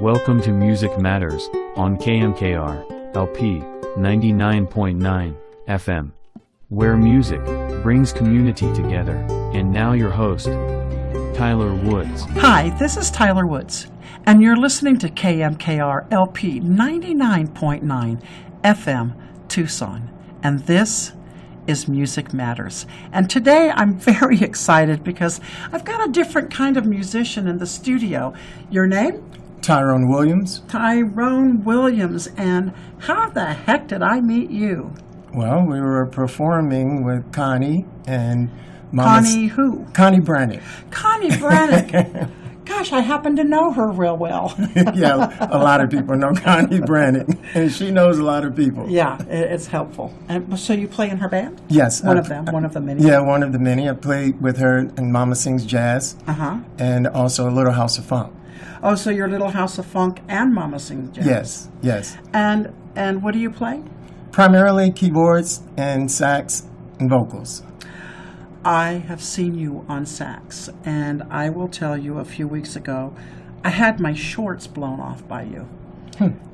Welcome to Music Matters on KMKR LP 99.9 FM, where music brings community together. And now your host, Tyler Woods. Hi, this is Tyler Woods, and you're listening to KMKR LP 99.9 FM Tucson, and this is Music Matters. And today I'm very excited because I've got a different kind of musician in the studio. Your name? Tyrone Williams. Tyrone Williams. And how the heck did I meet you? Well, we were performing with Connie and Connie who? Connie Brannock. Connie Brannock. Gosh, I happen to know her real well. Yeah, a lot of people know Connie Brannock, and she knows a lot of people. Yeah, it's helpful. And so you play in her band? Yes. One of the many? Yeah, one of the many. I played with her in Mama Sings Jazz, and also Little House of Funk. Oh, so you're Little House of Funk and Mama Sings Jazz? Yes. And what do you play? Primarily keyboards and sax and vocals. I have seen you on sax, and I will tell you, a few weeks ago, I had my shorts blown off by you.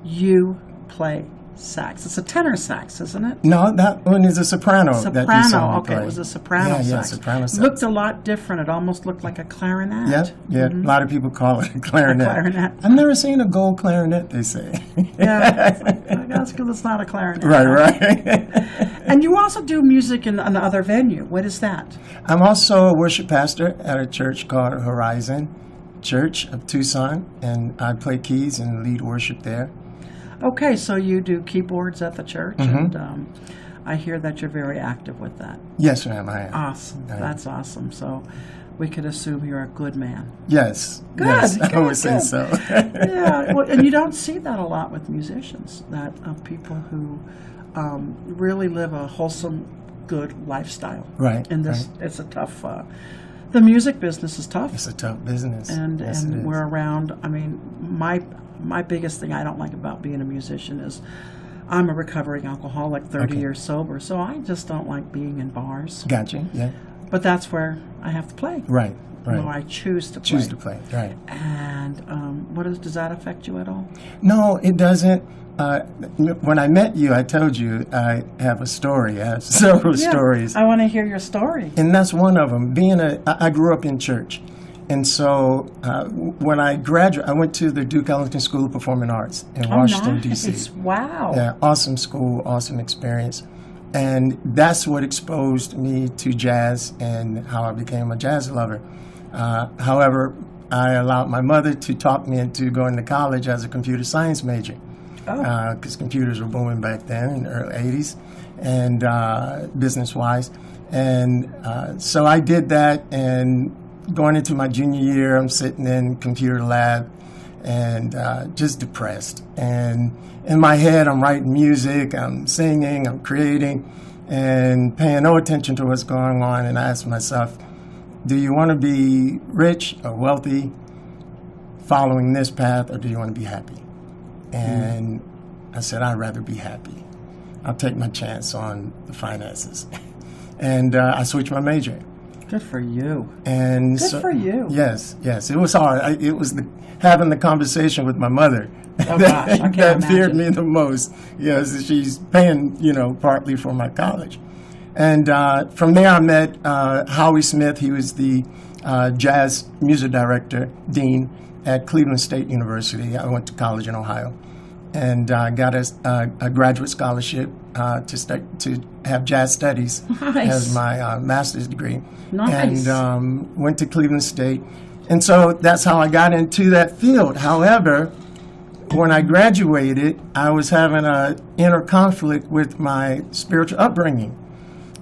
You play sax. It's a tenor sax, isn't it? No, that one is a soprano. That you saw me okay, play. it was a soprano sax. Yeah, soprano sax. Looked a lot different. It almost looked like a clarinet. Yeah, A lot of people call it a clarinet. A clarinet. I've never seen a gold clarinet, they say. Yeah, that's because it's not a clarinet. Right. And you also do music in another venue. What is that? I'm also a worship pastor at a church called Horizon Church of Tucson, and I play keys and lead worship there. Okay, so you do keyboards at the church, and I hear that you're very active with that. Yes, ma'am, I am. Awesome. That's awesome. So we could assume you're a good man. Yes. Good. Yes, Good, I would say so. Yeah, well, and you don't see that a lot with musicians, that people who really live a wholesome, good lifestyle. Right. And this, it's a tough. The music business is tough. It's a tough business. And yes, and we're around. I mean, my biggest thing I don't like about being a musician is I'm a recovering alcoholic, 30 years sober, so I just don't like being in bars. Gotcha. Yeah. But that's where I have to play. Right. Well, I choose to play. Choose to play. Right. And does that affect you at all? No, it doesn't. When I met you, I told you I have a story. I have several stories. I want to hear your story. And that's one of them. I grew up in church. And so when I graduated, I went to the Duke Ellington School of Performing Arts in Washington, D.C. Wow. Yeah, awesome school, awesome experience. And that's what exposed me to jazz and how I became a jazz lover. However, I allowed my mother to talk me into going to college as a computer science major. Because computers were booming back then in the early 80s, and business-wise. And so I did that, and going into my junior year, I'm sitting in computer lab and just depressed. And in my head, I'm writing music, I'm singing, I'm creating, and paying no attention to what's going on. And I asked myself, do you want to be rich or wealthy following this path, or do you want to be happy? And I said, I'd rather be happy. I'll take my chance on the finances. And I switched my major. Good for you. And Good for you. Yes. It was hard. It was having the conversation with my mother that feared me the most. Yes, she's paying, partly for my college. And from there I met Howie Smith. He was the jazz music director, dean at Cleveland State University. I went to college in Ohio, and got a graduate scholarship to have jazz studies as my master's degree. Nice. And went to Cleveland State, and so that's how I got into that field. However, when I graduated, I was having an inner conflict with my spiritual upbringing,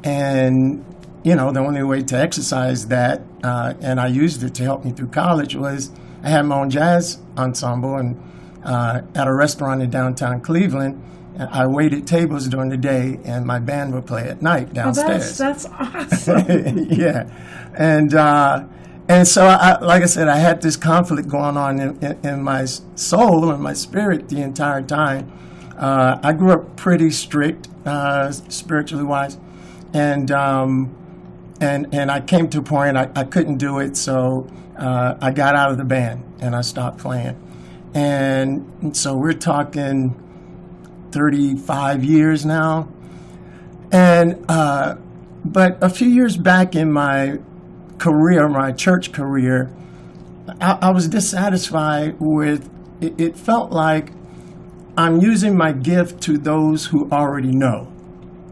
and the only way to exercise that, and I used it to help me through college, was I had my own jazz ensemble, and at a restaurant in downtown Cleveland, I waited tables during the day, and my band would play at night downstairs. That's awesome. Yeah, and so, like I said, I had this conflict going on in my soul and my spirit the entire time. I grew up pretty strict, spiritually wise, and I came to a point I couldn't do it, so I got out of the band and I stopped playing. And so we're talking 35 years now. And but a few years back in my career, my church career, I was dissatisfied with it. It felt like I'm using my gift to those who already know,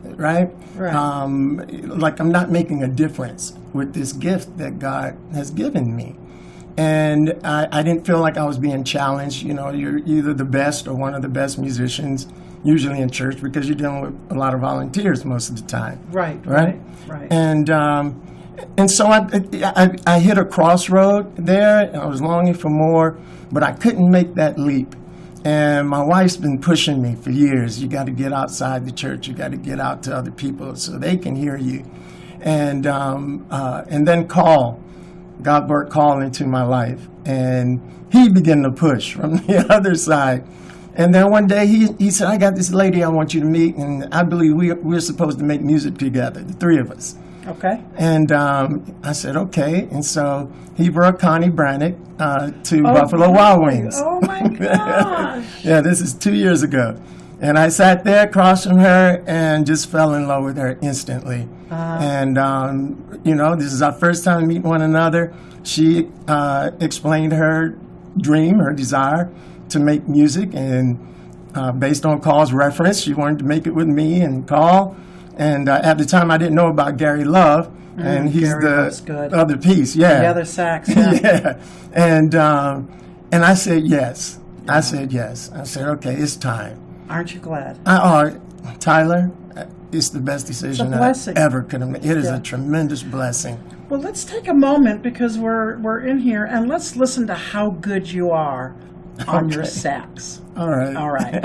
right? Like I'm not making a difference with this gift that God has given me. And I didn't feel like I was being challenged. You know, you're either the best or one of the best musicians, usually in church, because you're dealing with a lot of volunteers most of the time. Right. And so I hit a crossroad there, and I was longing for more, but I couldn't make that leap. And my wife's been pushing me for years. You got to get outside the church. You got to get out to other people so they can hear you. And then God brought call into my life, and he began to push from the other side. And then one day he said, I got this lady I want you to meet, and I believe we're supposed to make music together, the three of us. Okay. And I said, okay. And so he brought Connie Brannock to Buffalo Wild Wings. Oh, my gosh. Yeah, this is 2 years ago. And I sat there across from her and just fell in love with her instantly. And, this is our first time meeting one another. She explained her dream, her desire to make music. And based on Carl's reference, she wanted to make it with me and Carl. And at the time, I didn't know about Gary Love, and he's the other piece, The other sax, yeah. And I said yes. I said yes. I said, okay, it's time. Aren't you glad? Tyler, it's the best decision I ever could have made. It is a tremendous blessing. Well, let's take a moment because we're in here, and let's listen to how good you are on your sax. All right. All right.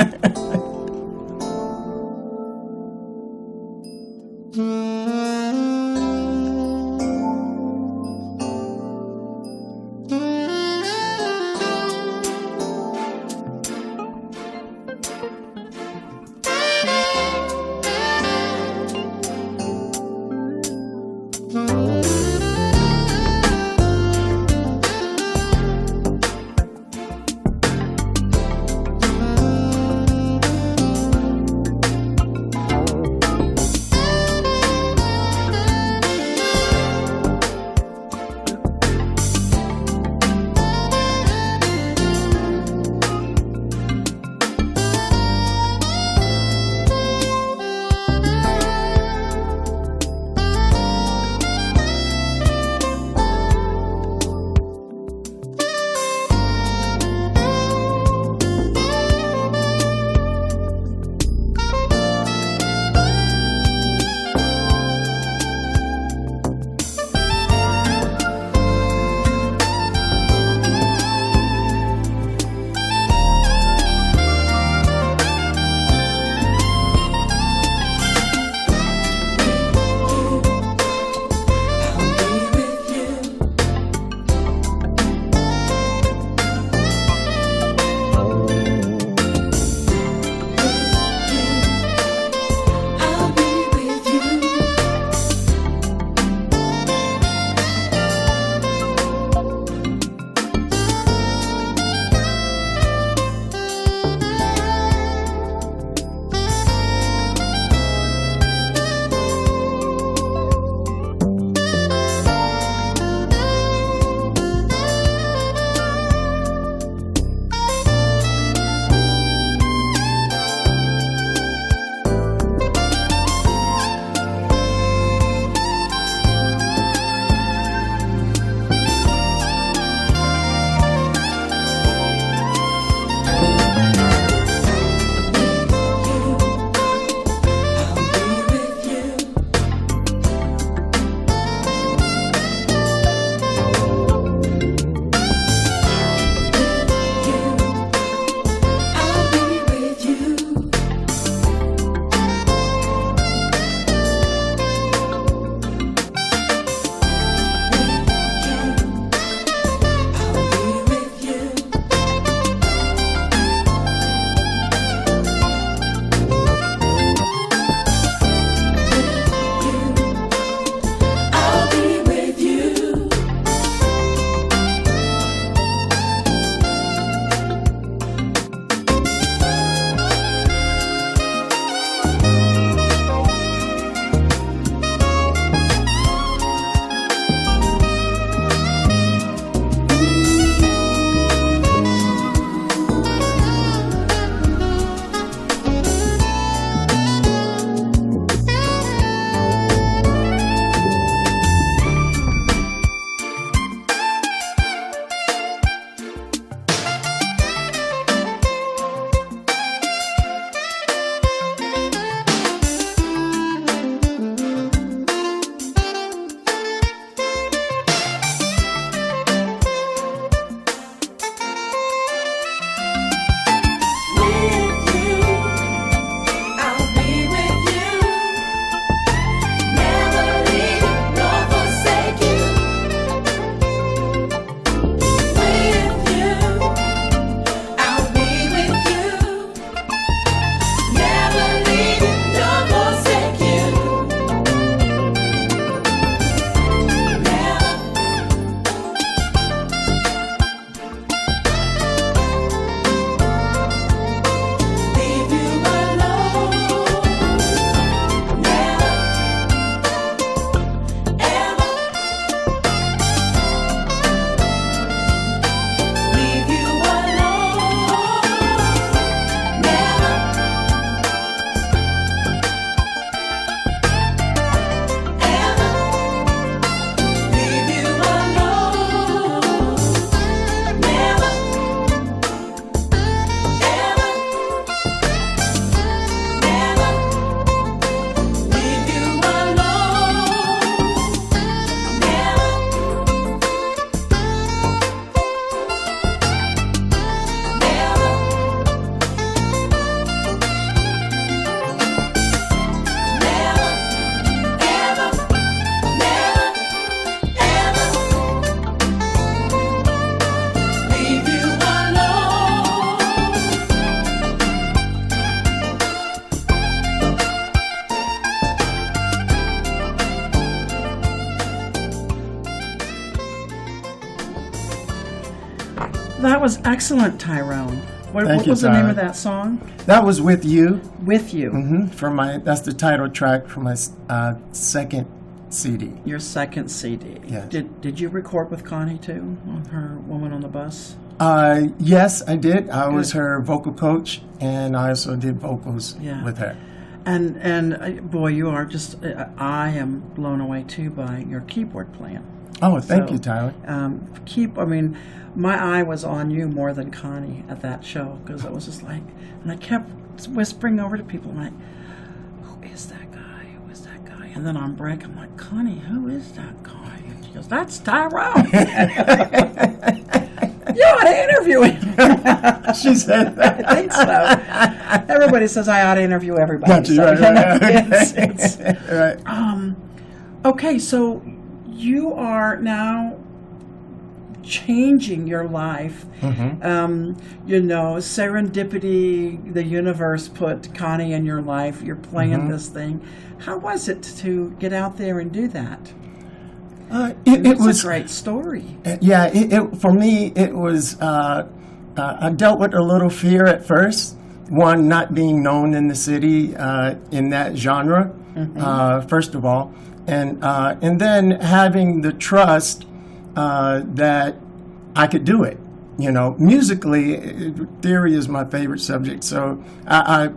was excellent, Tyrone. What Thank you, was the name Tyra. of that song? That was With You. With You. That's the title track for my second CD. Your second CD. Yes. Did you record with Connie too on her Woman on the Bus? Yes, I did. I was Good. her vocal coach, and I also did vocals Yeah. with her. And boy, you are just. I am blown away too by your keyboard playing. Oh, thank So, you, Tyler. I mean, my eye was on you more than Connie at that show because it was just like, and I kept whispering over to people, like, who is that guy? Who is that guy? And then on break, I'm like, Connie, who is that guy? And she goes, that's Tyrone. You ought to interview him. She said that. I think so. Everybody says I ought to interview everybody. Got you, So, right, you know, right. it's- Right. Okay, so you are now changing your life. You know, serendipity, the universe put Connie in your life. You're playing this thing. How was it to get out there and do that? It a was great story. Yeah, for me, it was, I dealt with a little fear at first. One, not being known in the city in that genre, first of all. And then having the trust that I could do it. You know, musically, theory is my favorite subject, so I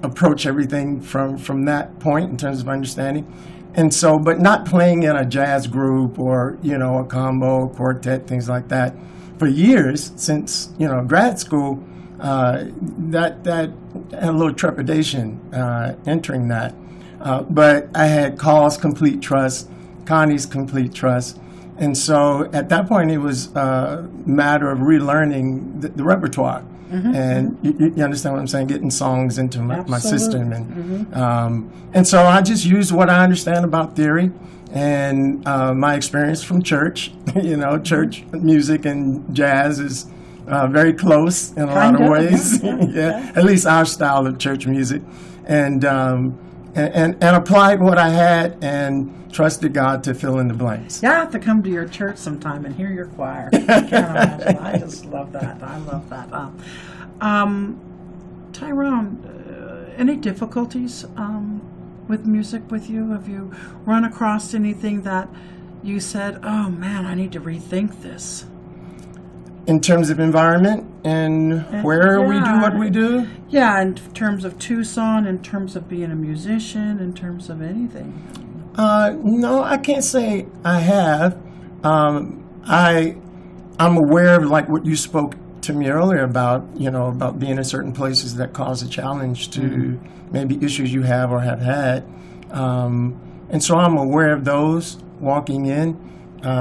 approach everything from that point in terms of understanding. And so, but not playing in a jazz group or, you know, a combo, quartet, things like that. For years, since, you know, grad school, that had a little trepidation entering that. But I had Carl's complete trust, Connie's complete trust. And so at that point, it was a matter of relearning the repertoire. And you understand what I'm saying? Getting songs into my system. And so I just use what I understand about theory and my experience from church. You know, church music and jazz is very close in a lot of ways. Yeah, at least our style of church music. And applied what I had and trusted God to fill in the blanks. Yeah, I have to come to your church sometime and hear your choir. I can't imagine. I just love that. I love that. Tyrone, any difficulties with music with you? Have you run across anything that you said, oh man, I need to rethink this? In terms of environment and where we do what we do? Yeah, in terms of Tucson, in terms of being a musician, in terms of anything. No, I can't say I have. I'm aware of like what you spoke to me earlier about, you know, about being in certain places that cause a challenge to maybe issues you have or have had. And so I'm aware of those walking in.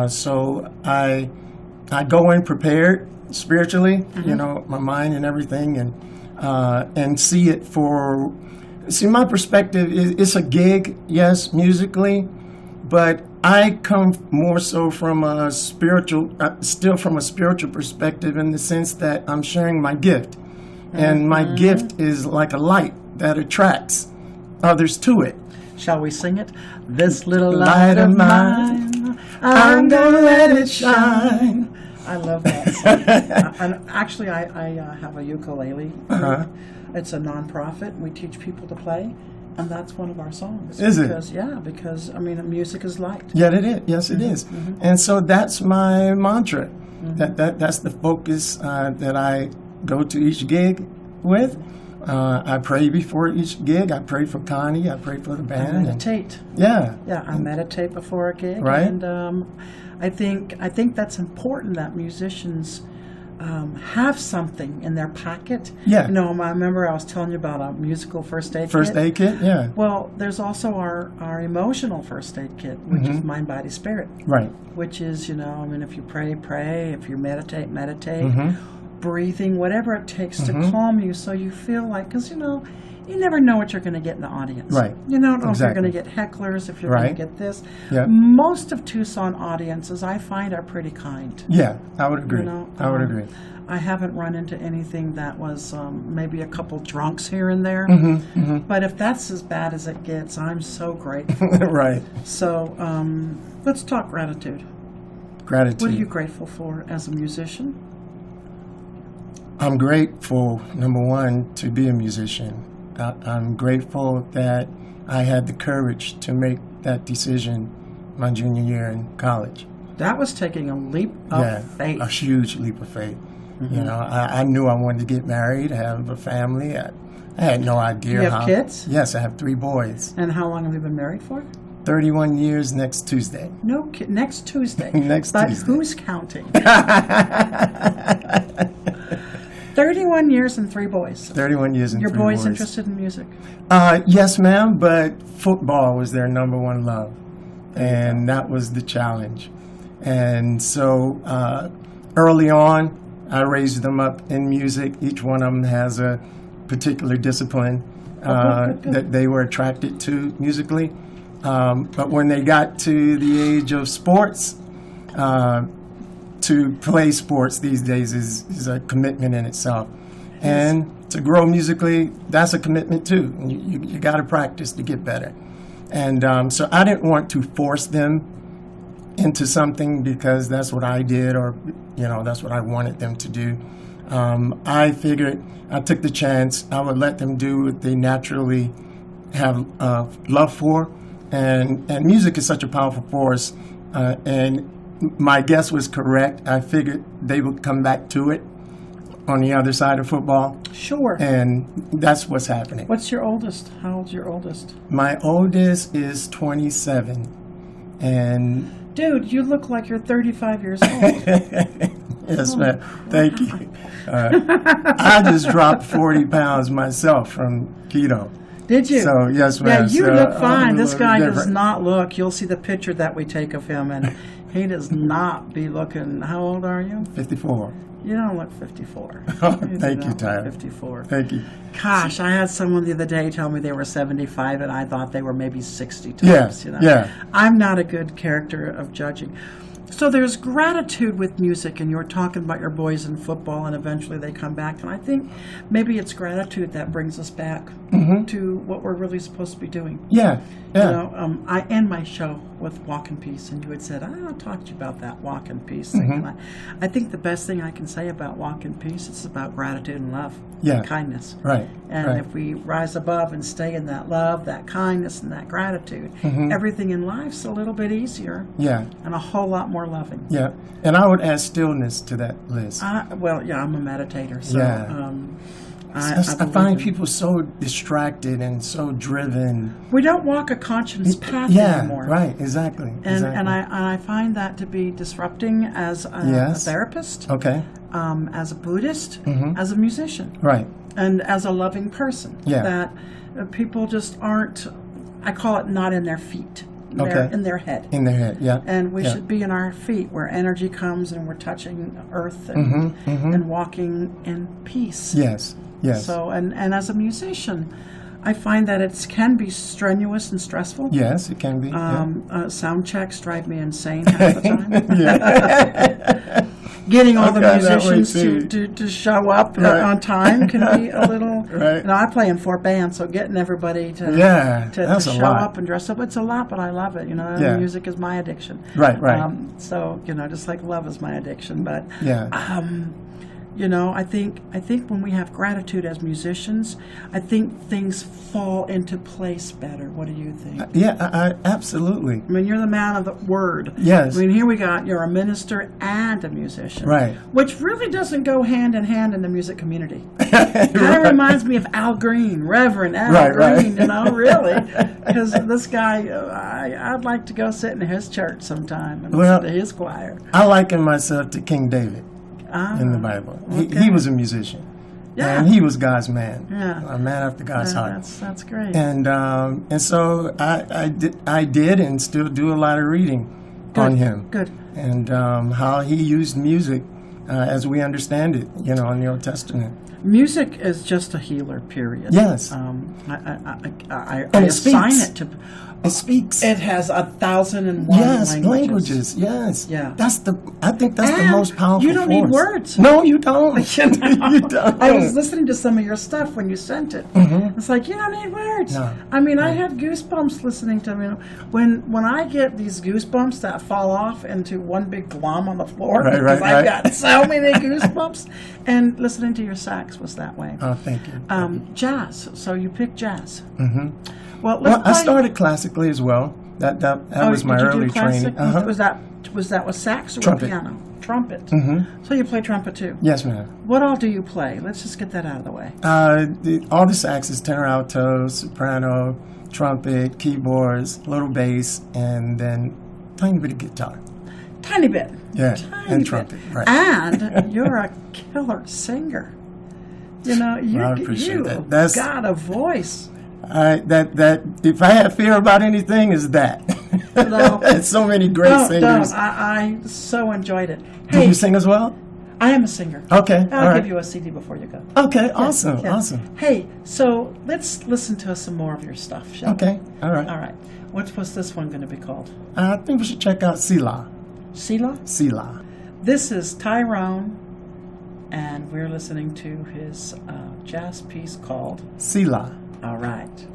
So I go in prepared spiritually, you know, my mind and everything, and see it for. See, my perspective is it's a gig, yes, musically, but I come more so from a spiritual, still from a spiritual perspective in the sense that I'm sharing my gift, and my gift is like a light that attracts others to it. Shall we sing it? This little light of mine, I'm gonna let it shine. I love that song. And actually, I have a ukulele group. It's a nonprofit. We teach people to play, and that's one of our songs. Is it? Because I mean, music is light. Yeah, it is. Yes, it is. And so that's my mantra. That's the focus that I go to each gig with. I pray before each gig. I pray for Connie. I pray for the band. I meditate. Yeah, I meditate before a gig. Right. And I think that's important that musicians have something in their pocket. Yeah. You know, I remember I was telling you about a musical first aid kit. First aid kit, yeah. Well, there's also our emotional first aid kit, which is mind, body, spirit. Right. Which is, you know, I mean, if you pray, pray. If you meditate, meditate. Breathing, whatever it takes to calm you so you feel like, because, you know, you never know what you're going to get in the audience. Right. You don't know if you're Exactly. going to get hecklers, if you're Right. going to get this. Yeah. Most of Tucson audiences, I find, are pretty kind. Yeah, I would agree. You know, I would agree. I haven't run into anything that was maybe a couple drunks here and there. But if that's as bad as it gets, I'm so grateful. Right. So let's talk gratitude. Gratitude. What are you grateful for as a musician? I'm grateful, number one, to be a musician. I'm grateful that I had the courage to make that decision my junior year in college. That was taking a leap of faith. A huge leap of faith. Mm-hmm. You know, I knew I wanted to get married, have a family. I had no idea You have kids? Yes, I have 3 boys. And how long have you been married for? 31 years next Tuesday. No, next Tuesday. Next but Tuesday. Who's counting? 31 years and 3 boys. 31 years and 3 boys. Your boys interested in music? Yes, ma'am, but football was their number one love. And that was the challenge. And so early on, I raised them up in music. Each one of them has a particular discipline that they were attracted to musically. But when they got to the age of sports, to play sports these days is a commitment in itself. And to grow musically, that's a commitment too. You got to practice to get better. And so I didn't want to force them into something because that's what I did, or that's what I wanted them to do. I figured I took the chance. I would let them do what they naturally have love for, and music is such a powerful force. And my guess was correct. I figured they would come back to it on the other side of football. Sure. And that's what's happening. What's your oldest? How old's your oldest? My oldest is 27, and dude, you look like you're 35 years old. Yes, ma'am. Thank you. I just dropped 40 pounds myself from keto. Did you? So, yes, ma'am. Yeah, you look fine. This guy does different. not look. You'll see the picture that we take of him, and he does not be looking. How old are you? 54. You don't look 54. Thank you, Tyler. 54. Thank you. Gosh, I had someone the other day tell me they were 75, and I thought they were maybe 60 tops. Yes, yeah. I'm not a good character of judging. So there's gratitude with music, and you were talking about your boys in football, and eventually they come back. And I think maybe it's gratitude that brings us back to what we're really supposed to be doing. Yeah, yeah. I end my show with Walk in Peace, and you had said, I'll talk to you about that Walk in Peace thing. And I think the best thing I can say about Walk in Peace is about gratitude and love, and kindness. Right. And if we rise above and stay in that love, that kindness, and that gratitude, everything in life's a little bit easier. Yeah. And a whole lot more loving. Yeah. And I would add stillness to that list. I'm a meditator. So, I find people so distracted and so driven. We don't walk a conscience path anymore. Right, exactly. And I find that to be disrupting as a therapist, as a Buddhist, as a musician, right, and as a loving person. That people just aren't, I call it not in their feet. They're in their head. In their head, yeah. And we should be in our feet where energy comes and we're touching earth and walking in peace. Yes, yes. So, and as a musician, I find that it can be strenuous and stressful. Yes, it can be. Sound checks drive me insane half the time. Getting all the musicians to show up on time can be a little. Right. I play in 4 bands, so getting everybody to show up and dress up, it's a lot, but I love it. Music is my addiction. Right, right. So just like love is my addiction, but I think when we have gratitude as musicians, I think things fall into place better. What do you think? Absolutely. I mean, you're the man of the word. Yes. I mean, here you're a minister and a musician. Right. Which really doesn't go hand in hand in the music community. Kind of reminds me of Al Green, Reverend Al Green, really. Because this guy, I'd like to go sit in his church sometime and listen to his choir. I liken myself to King David. In the Bible. He was a musician. Yeah. And he was God's man. Yeah. A man after God's heart. That's great. And so I did and still do a lot of reading on him. Good. And how he used music as we understand it, in the Old Testament. Music is just a healer, period. Yes. I And it assign speaks. it to. It speaks. It has 1,001 Yes, languages. languages. Yes. Yeah. I think that's the And most powerful you don't need force. words. No, you don't. You don't. I was listening to some of your stuff when you sent it. It's like, you don't need words. No. I mean, I had goosebumps listening to them. When I get these goosebumps that fall off into one big glom on the floor, Right, because right, I've right. got so many goosebumps, and listening to your sax was that way. Oh, thank you. Jazz. So you picked jazz. Mm-hmm. Well, Well, let's I play- started classically as well. That was my did you do early classic? training. Was that with sax or Trumpet. with piano? Trumpet. Mm-hmm. So you play trumpet too. Yes, ma'am. What all do you play? Let's just get that out of the way. All the saxes, tenor, alto, soprano, trumpet, keyboards, little bass, and then tiny bit of guitar. Tiny bit. Yeah, Tiny and bit. trumpet. Right. And you're a killer singer. You know, I appreciate you that. That's- got a voice. That if I have fear about anything, is that. No. There's so many great singers. I so enjoyed it. Do Hey, you sing as well? I am a singer. Okay, I'll all right. give you a CD before you go. Okay, Yeah, awesome, yeah. awesome. Hey, so let's listen to some more of your stuff, shall we? Okay, all right. All right. What's this one going to be called? I think we should check out Sila. Sheila? Sila. This is Tyrone, and we're listening to his jazz piece called Sila. All Right.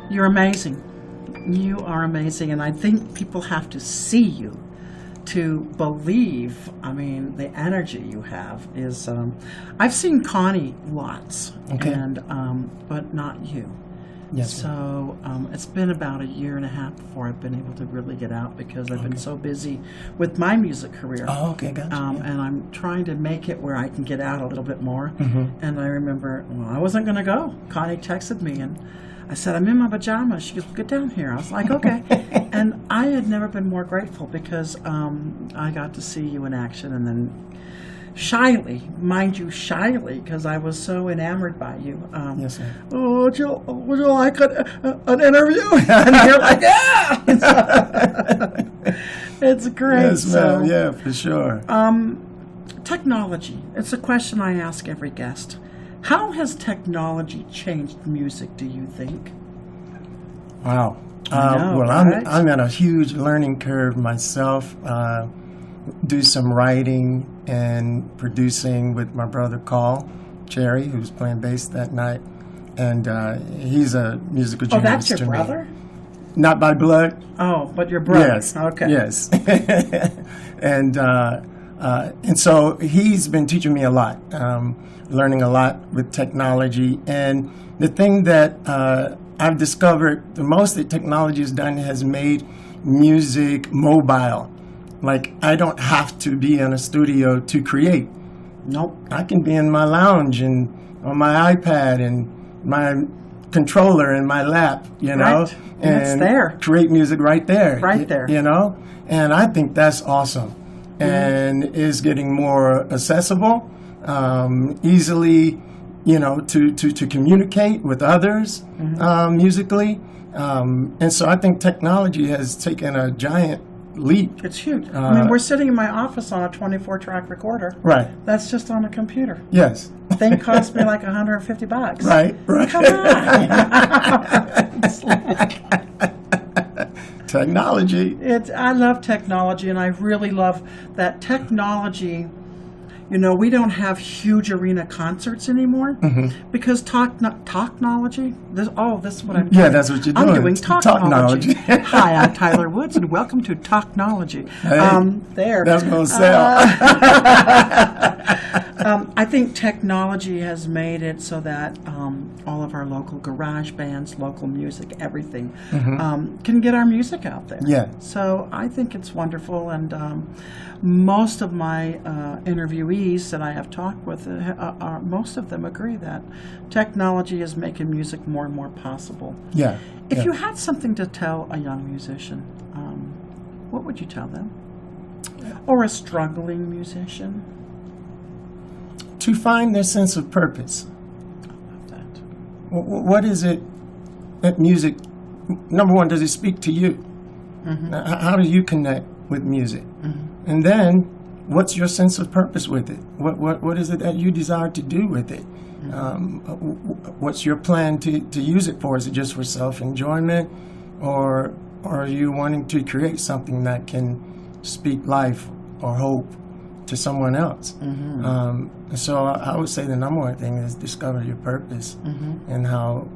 You're amazing. You are amazing, and I think people have to see you to believe. I mean, the energy you have is. I've seen Connie lots, Okay. and but not you. Yes. So it's been about a year and a half before I've been able to really get out because I've been so busy with my music career. Oh, okay, gotcha. Yeah. And I'm trying to make it where I can get out a little bit more. Mm-hmm. And I remember, well, I wasn't going to go. Connie texted me, and I said, I'm in my pajamas. She goes, well, get down here. I was like, okay. And I had never been more grateful because I got to see you in action, and then shyly, mind you, shyly, because I was so enamored by you. Yes, ma'am. Oh, would you like an interview? And you're like, yeah! It's great. Yes, ma'am. Yeah, for sure. Technology. It's a question I ask every guest. How has technology changed music, do you think? Wow. I know, Well, right? I'm at a huge learning curve myself. Do some writing and producing with my brother Carl Cherry, who's playing bass that night, and he's a musical Oh, genius that's your to me. brother? Not by blood. Oh, but your brother. Yes. Okay. Yes. and so he's been teaching me a lot, learning a lot with technology. And the thing that I've discovered, the most that technology has done has made music mobile. Like, I don't have to be in a studio to create. Nope. I can be in my lounge and on my iPad and my controller in my lap, you know, Right. And it's there. create music right there. Right there. You know, and I think that's awesome, and is getting more accessible, easily, you know, to communicate with others musically, and so I think technology has taken a giant leap. It's huge. I mean, we're sitting in my office on a 24-track recorder. Right. That's just on a computer. Yes. Thing cost me like $150. Right. Right. Come on. It's like- Technology. I love technology, and I really love that technology. You know, we don't have huge arena concerts anymore because technology. This is what I'm doing. Yeah, that's what you're doing. I'm doing technology. Technology. Hi, I'm Tyler Woods, and welcome to Technology. Hey, there. That's going to sell. I think technology has made it so that all of our local garage bands, local music, everything can get our music out there. Yeah. So I think it's wonderful, and most of my interviewees that I have talked with, most of them agree that technology is making music more and more possible. Yeah. If yeah. you had something to tell a young musician, what would you tell them? Or a struggling musician? To find their sense of purpose. I love that. What is it that music, number one, does it speak to you? How do you connect with music? And then, what's your sense of purpose with it? What is it that you desire to do with it? What's your plan to use it for? Is it just for self-enjoyment? Or are you wanting to create something that can speak life or hope to someone else? So I would say the number one thing is discover your purpose and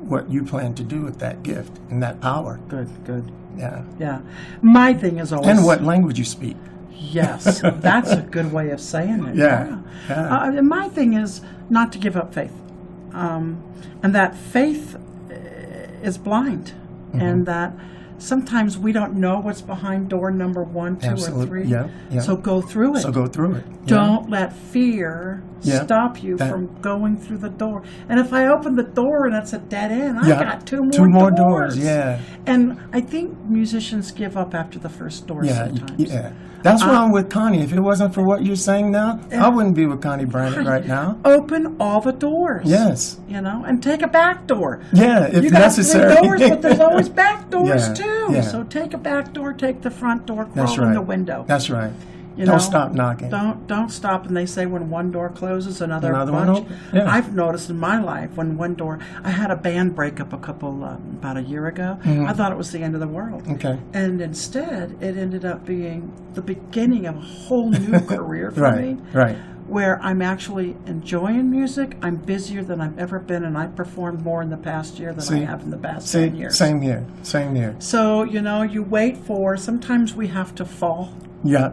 what you plan to do with that gift and that power. Good. Yeah. Yeah. My thing is always... And what language you speak. Yes, that's a good way of saying it. Yeah. And my thing is not to give up faith. And that faith is blind. And that sometimes we don't know what's behind door number 1, 2, Absolutely. or 3. Yeah. So go through it. So go through it. Don't let fear stop you from going through the door. And if I open the door and it's a dead end, I got two more doors. Yeah. And I think musicians give up after the first door sometimes. Yeah. That's why I'm with Connie. If it wasn't for what you're saying now, I wouldn't be with Connie Brannock right now. Open all the doors. Yes. You know, and take a back door. Yeah, if you got necessary. 3 doors, but there's always back doors too. Yeah. So take a back door, take the front door, crawl That's right. in the window. That's right. You Don't know, stop knocking. Don't stop. And they say when one door closes, another one bunch. open. Yeah. I've noticed in my life when one door. I had a band breakup about a year ago. I thought it was the end of the world. Okay. And instead, it ended up being the beginning of a whole new career for me. Right. Where I'm actually enjoying music. I'm busier than I've ever been, and I performed more in the past year than I have in the past 10 years. Same here. So, you know, you wait for, sometimes we have to fall. Yeah.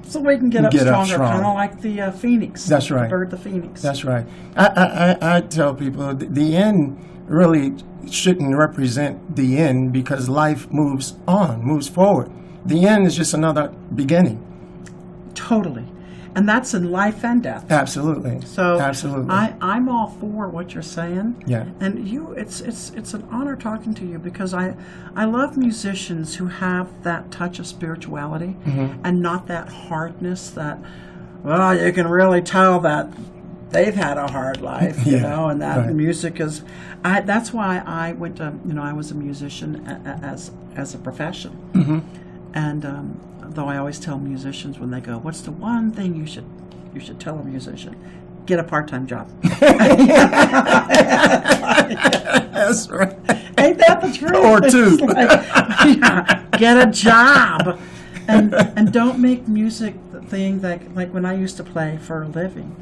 So we can get up strong. stronger, kind of like the phoenix. That's right. The bird, the phoenix. That's right. I tell people the end really shouldn't represent the end because life moves on, moves forward. The end is just another beginning. Totally. And that's in life and death. Absolutely. So absolutely. I'm all for what you're saying. Yeah. And it's an honor talking to you because I love musicians who have that touch of spirituality and not that hardness that well, you can really tell that they've had a hard life, you know, and that music is. That's why I went to, I was a musician as a profession, and though I always tell musicians when they go, "What's the one thing you should tell a musician?" Get a part-time job. That's right. Ain't that the truth? Or two. Get a job, and don't make music the thing that, like when I used to play for a living,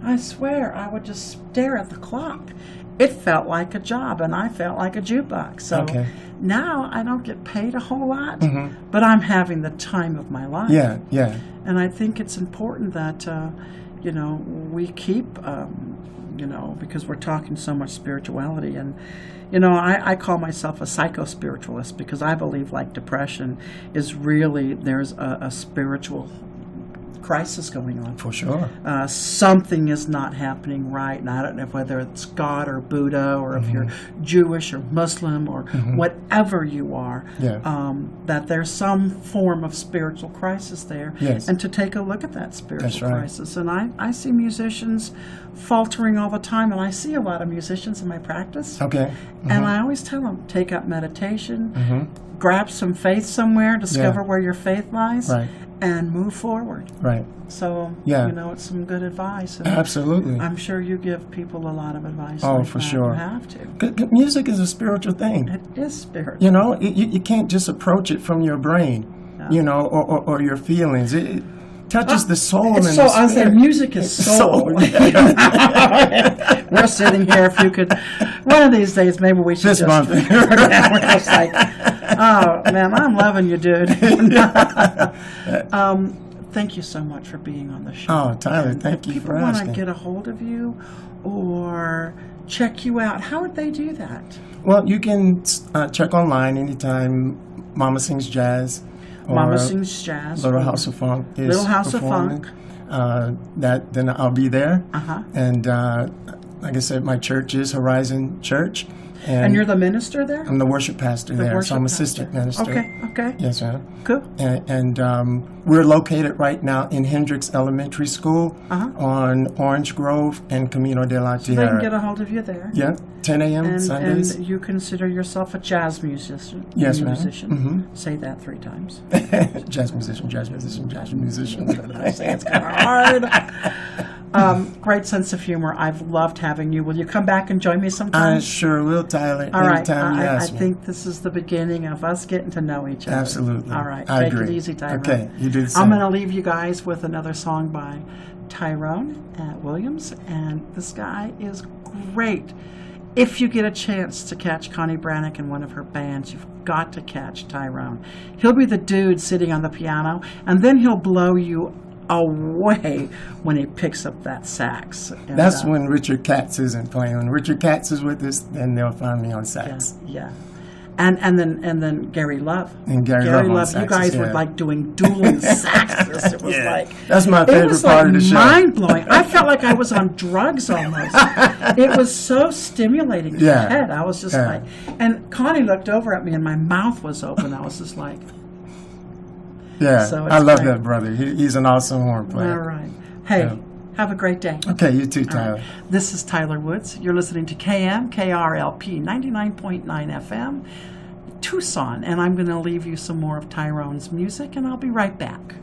I swear I would just stare at the clock. It felt like a job, and I felt like a jukebox. So now I don't get paid a whole lot, but I'm having the time of my life. Yeah, yeah. And I think it's important that we keep, because we're talking so much spirituality. And, I call myself a psycho-spiritualist because I believe, like depression, is really, there's a spiritual crisis going on. For sure. Something is not happening right. And I don't know whether it's God or Buddha or if you're Jewish or Muslim or whatever you are, that there's some form of spiritual crisis there. Yes. And to take a look at that spiritual crisis. And I see musicians faltering all the time, and I see a lot of musicians in my practice. Okay. And I always tell them, take up meditation, grab some faith somewhere, discover where your faith lies, and move forward. Right. So, it's some good advice. And absolutely. I'm sure you give people a lot of advice. Oh, like for that. sure. You have to. Music is a spiritual thing. It is spiritual. You can't just approach it from your brain, or your feelings. It touches the soul and the spirit. I say music is soul. We're sitting here. If you could, one of these days, maybe we should this month. We're just like, oh man, I'm loving you, dude. Thank you so much for being on the show. Oh, Tyler, thank you for asking. If people want to get a hold of you or check you out, how would they do that? Well, you can check online anytime Mama Sings Jazz. Mama Sings Jazz. Little House of Funk is Little House performing. of Funk. Then I'll be there. Uh-huh. And like I said, my church is Horizon Church. And you're the minister there? I'm the worship pastor there, so I'm assistant minister. Okay. Yes, ma'am. Cool. And we're located right now in Hendricks Elementary School on Orange Grove and Camino de la Tierra. So they can get a hold of you there. Yeah, 10 a.m. Sundays. And you consider yourself a jazz musician? Yes, ma'am. Say that 3 times. Jazz musician, jazz musician, jazz musician. I say it's kind of hard. Great sense of humor. I've loved having you. Will you come back and join me sometime? I sure will, Tyler. All right. Anytime you ask I me. think this is the beginning of us getting to know each other. Absolutely. All right. I Take agree. it easy, Tyrone. Okay, you do the same. I'm going to leave you guys with another song by Tyrone Williams, and this guy is great. If you get a chance to catch Connie Brannock in one of her bands, you've got to catch Tyrone. He'll be the dude sitting on the piano, and then he'll blow you away when he picks up that sax. And, that's when Richard Katz isn't playing. When Richard Katz is with us, then they'll find me on sax. Yeah. And then Gary Love. And Gary Love on you guys were like doing dueling saxes. It was like that's my favorite part of the show. Mind blowing. I felt like I was on drugs almost. It was so stimulating to the head. I was just like, and Connie looked over at me and my mouth was open. I was just like, yeah. So I love that brother. He's an awesome horn player. All right. Hey. Have a great day. Okay, you too, Tyler. Right. This is Tyler Woods. You're listening to KMKR 99.9 FM, Tucson, and I'm going to leave you some more of Tyrone's music, and I'll be right back.